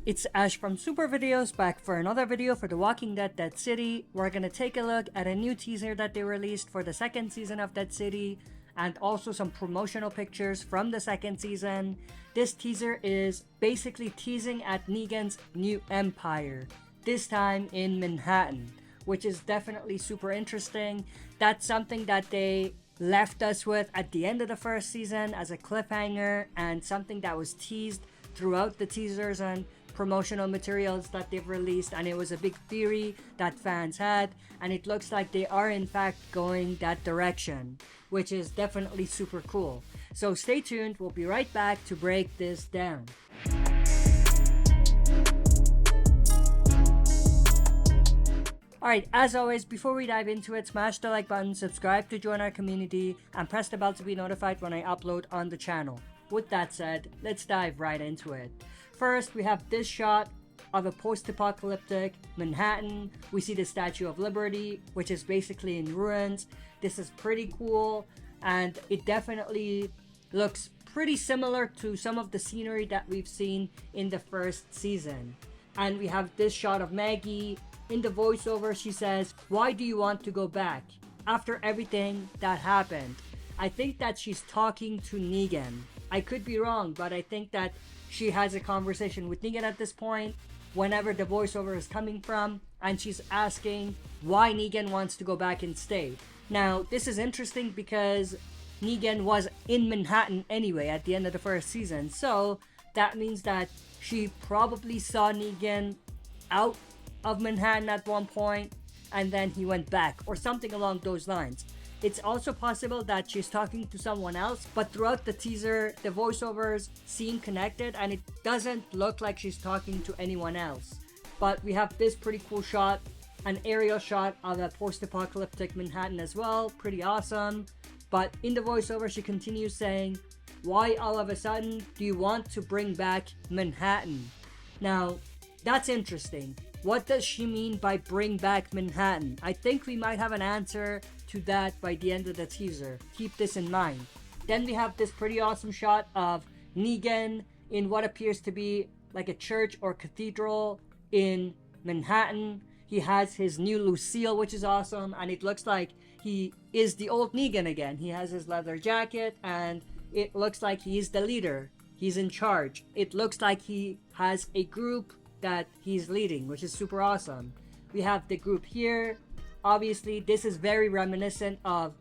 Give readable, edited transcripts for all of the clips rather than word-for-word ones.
It's Ash from SuperVideos back for another video for The Walking Dead Dead City. We're gonna take a look at a new teaser that they released for the second season of Dead City and also some promotional pictures from the second season. This teaser is basically teasing at Negan's new empire, this time in Manhattan, which is definitely super interesting. That's something that they left us with at the end of the first season as a cliffhanger and something that was teased throughout the teasers and promotional materials that they've released, and it was a big theory that fans had, and it looks like they are in fact going that direction, which is definitely super cool. So stay tuned, we'll be right back to break this down. Alright, as always, before we dive into it, smash the like button, subscribe to join our community, and press the bell to be notified when I upload on the channel. With that said, let's dive right into it. First, we have this shot of a post-apocalyptic Manhattan. We see the Statue of Liberty, which is basically in ruins. This is pretty cool, and it definitely looks pretty similar to some of the scenery that we've seen in the first season. And we have this shot of Maggie. In the voiceover, she says, "Why do you want to go back after everything that happened?" I think that she's talking to Negan. I could be wrong, but I think that she has a conversation with Negan at this point, whenever the voiceover is coming from, and she's asking why Negan wants to go back and stay. Now, this is interesting because Negan was in Manhattan anyway at the end of the first season, so that means that she probably saw Negan out of Manhattan at one point, and then he went back, or something along those lines. It's also possible that she's talking to someone else, but throughout the teaser, the voiceovers seem connected and it doesn't look like she's talking to anyone else. But we have this pretty cool shot, an aerial shot of a post-apocalyptic Manhattan as well, pretty awesome. But in the voiceover, she continues saying, "Why all of a sudden do you want to bring back Manhattan?" Now, that's interesting. What does she mean by bring back Manhattan? I think we might have an answer to that by the end of the teaser. Keep this in mind. Then we have this pretty awesome shot of Negan in what appears to be like a church or cathedral in Manhattan. He has his new Lucille, which is awesome, and it looks like he is the old Negan again. He has his leather jacket and it looks like he's the leader. He's in charge. It looks like he has a group that he's leading, which is super awesome. We have the group here. Obviously, this is very reminiscent of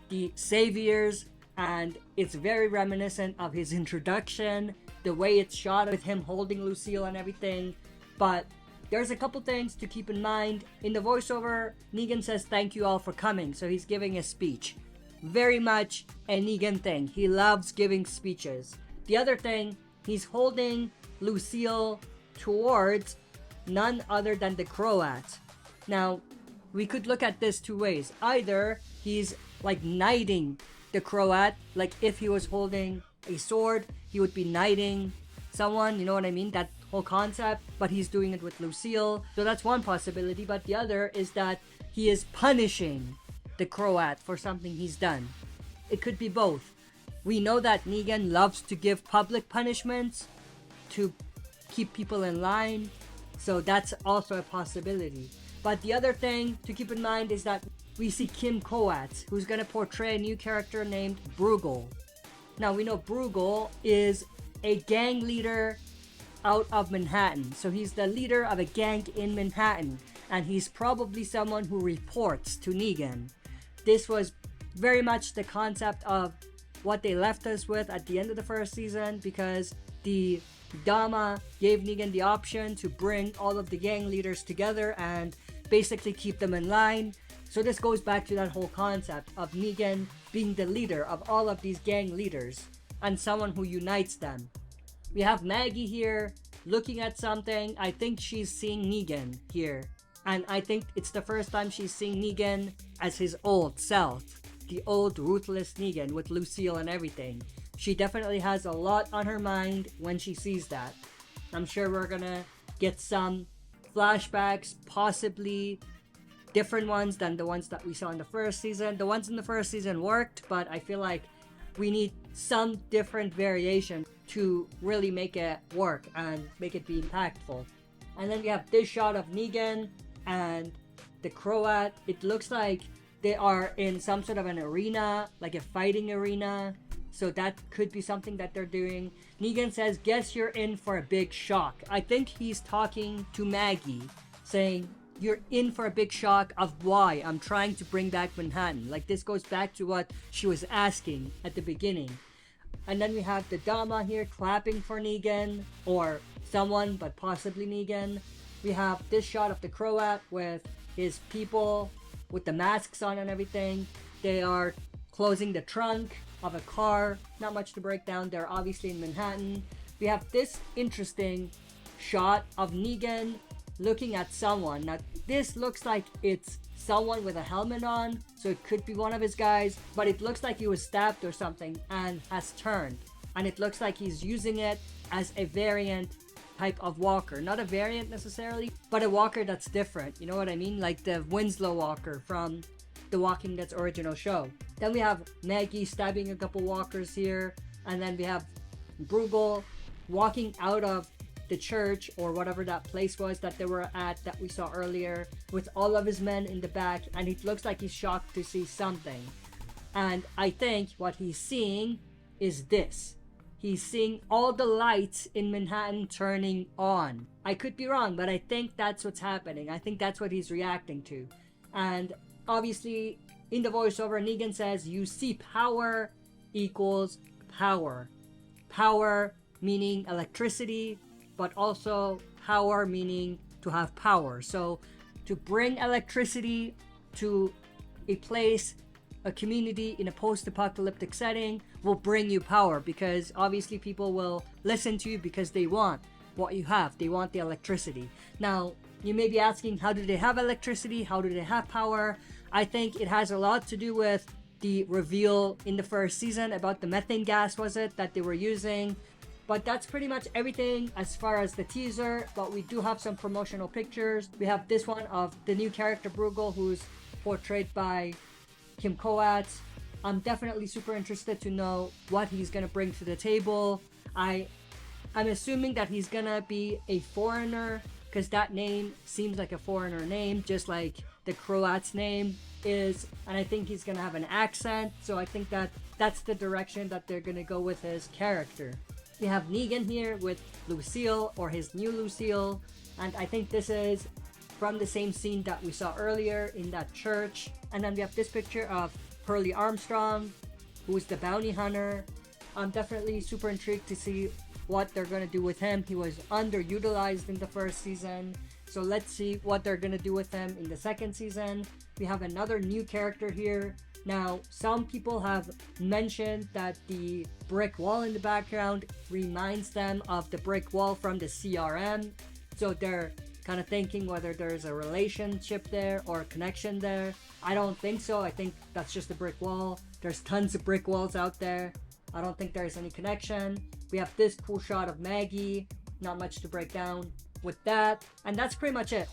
the Saviors, and it's very reminiscent of his introduction, the way it's shot with him holding Lucille and everything. But there's a couple things to keep in mind. In the voiceover, Negan says, "Thank you all for coming," so he's giving a speech. Very much a Negan thing. He loves giving speeches. The other thing, he's holding Lucille towards none other than the Croat. Now, we could look at this two ways. Either he's like knighting the Croat, like if he was holding a sword, he would be knighting someone, you know what I mean? That whole concept, but he's doing it with Lucille. So that's one possibility, but the other is that he is punishing the Croat for something he's done. It could be both. We know that Negan loves to give public punishments to keep people in line, so that's also a possibility. But the other thing to keep in mind is that we see Kim Coates, who's going to portray a new character named Bruegel. Now, we know Bruegel is a gang leader out of Manhattan, so he's the leader of a gang in Manhattan, and he's probably someone who reports to Negan. This was very much the concept of what they left us with at the end of the first season, because the Dama gave Negan the option to bring all of the gang leaders together and basically keep them in line. So this goes back to that whole concept of Negan being the leader of all of these gang leaders and someone who unites them. We have Maggie here looking at something. I think she's seeing Negan here, and I think it's the first time she's seeing Negan as his old self, the old ruthless Negan with Lucille and everything. She definitely has a lot on her mind when she sees that. I'm sure we're gonna get some flashbacks, possibly different ones than the ones that we saw in the first season. The ones in the first season worked, but I feel like we need some different variation to really make it work and make it be impactful. And then we have this shot of Negan and the Croat. It looks like they are in some sort of an arena, like a fighting arena. So that could be something that they're doing. Negan says, "Guess you're in for a big shock." I think he's talking to Maggie, saying, "You're in for a big shock of why I'm trying to bring back Manhattan." Like, this goes back to what she was asking at the beginning. And then we have the Dama here clapping for Negan, or someone, but possibly Negan. We have this shot of the Croat with his people with the masks on and everything. They are closing the trunk of a car. Not much to break down. They're obviously in Manhattan. We have this interesting shot of Negan looking at someone. Now, this looks like it's someone with a helmet on, so it could be one of his guys, but it looks like he was stabbed or something and has turned. And it looks like he's using it as a variant type of walker. Not a variant necessarily, but a walker that's different. You know what I mean? Like the Winslow walker from the Walking Dead's original show. Then we have Maggie stabbing a couple walkers here, and then we have Bruegel walking out of the church or whatever that place was that they were at that we saw earlier with all of his men in the back, and it looks like he's shocked to see something. And I think what he's seeing is this. He's seeing all the lights in Manhattan turning on. I could be wrong, but I think that's what's happening. I think that's what he's reacting to. And obviously, in the voiceover, Negan says, "You see power equals power." Power meaning electricity, but also power meaning to have power. So to bring electricity to a place, a community in a post-apocalyptic setting will bring you power, because obviously people will listen to you because they want what you have. They want the electricity. Now, you may be asking, how do they have electricity? How do they have power? I think it has a lot to do with the reveal in the first season about the methane gas, was it, that they were using. But that's pretty much everything as far as the teaser. But we do have some promotional pictures. We have this one of the new character Bruegel, who's portrayed by Kim Coates. I'm definitely super interested to know what he's gonna bring to the table. I'm assuming that he's gonna be a foreigner, because that name seems like a foreigner name, just like the Croat's name is. And I think he's gonna have an accent, so I think that that's the direction that they're gonna go with his character. We have Negan here with Lucille, or his new Lucille, and I think this is from the same scene that we saw earlier in that church. And then we have this picture of Pearlie Armstrong, who is the bounty hunter. I'm definitely super intrigued to see what they're gonna do with him. He was underutilized in the first season, so let's see what they're gonna do with him in the second season. We have another new character here. Now, some people have mentioned that the brick wall in the background reminds them of the brick wall from the CRM, so they're kind of thinking whether there's a relationship there or a connection there. I don't think so. I think that's just a brick wall. There's tons of brick walls out there. I don't think there's any connection. We have this cool shot of Maggie. Not much to break down with that. And that's pretty much it.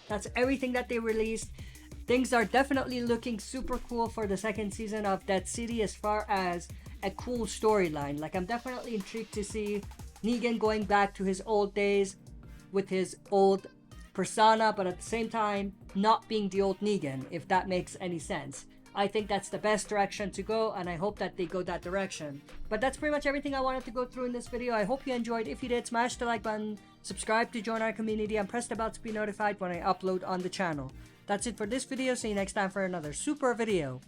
That's everything that they released. Things are definitely looking super cool for the second season of Dead City as far as a cool storyline. Like, I'm definitely intrigued to see Negan going back to his old days with his old persona, but at the same time not being the old Negan, if that makes any sense. I think that's the best direction to go, and I hope that they go that direction. But that's pretty much everything I wanted to go through in this video. I hope you enjoyed. If you did, smash the like button, subscribe to join our community, and press the bell to be notified when I upload on the channel. That's it for this video. See you next time for another super video.